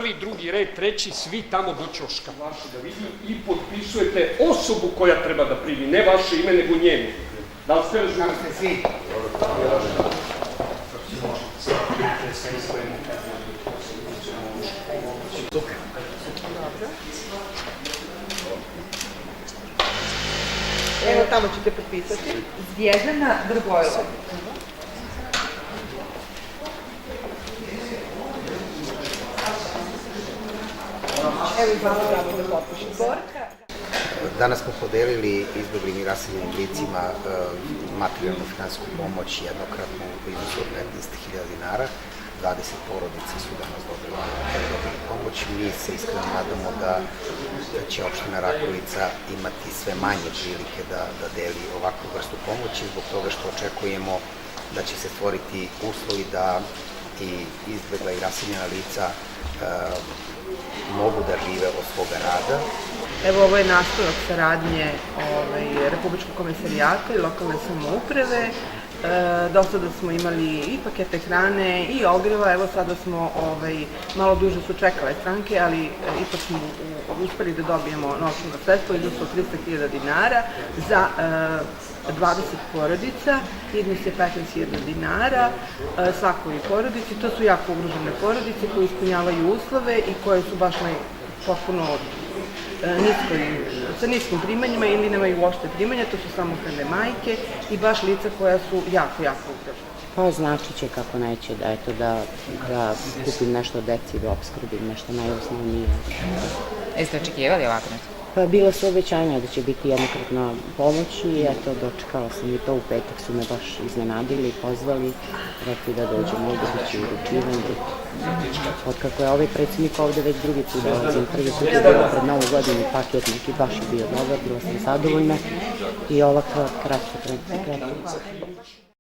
prvi, drugi red, treći, svi tamo do ćoška vaše da vidi i potpisujete osobu koja treba da primi, ne vaše ime, nego njenu. Da li ste razumeli? Kako ste svi? Evo tamo ćete potpisati. Zvjezdana Drgojlova. Evo i vama damo da potpišem. Borka. Danas smo podelili izbeglim i raseljenim licima materijalnu finansijsku pomoć jednokratnu u iznosu od 15.000 dinara. 20 porodica su danas dobili pomoć. Mi se iskreno nadamo da će opština Rakovica imati sve manje prilike da deli ovakvu vrstu pomoći zbog toga što očekujemo da će se stvoriti uslovi da i izbegla i raseljena lica mogu da žive od svoga rada. Evo ovo je nastavak saradnje Republičkog komisarijata i lokalne samouprave. Do sada smo imali i pakete hrane i ogreva, evo sada smo, malo duže su čekale stranke, ali ipak smo uspeli da dobijemo novčano sredstvo iznosu od 300.000 dinara za 20 porodica, iznos je 15.000 dinara svakoj porodici. To su jako ugrožene porodice koje ispunjavaju uslove i koje su baš potpuno sa niskim primanjima ili nemaju uopšte primanja, to su samohrane majke i baš lica koja su jako, jako ugrožena. Pa znači će kako neće da kupim nešto deci, da opskrbim nešto najosnovnije. Jeste očekivali ovako nešto? Pa bila su obećanja da će biti jednokratna pomoć i eto, dočekala sam i to. U petak su me baš iznenadili, pozvali, rekli da dođemo ovde, da će uručivanje. Otkako je ovaj predsjednik ovde već drugi put dolazim, prvi put je bilo pred Novu godinu paket neki, baš je bio dobar, bila sam zadovoljna i ova kratka.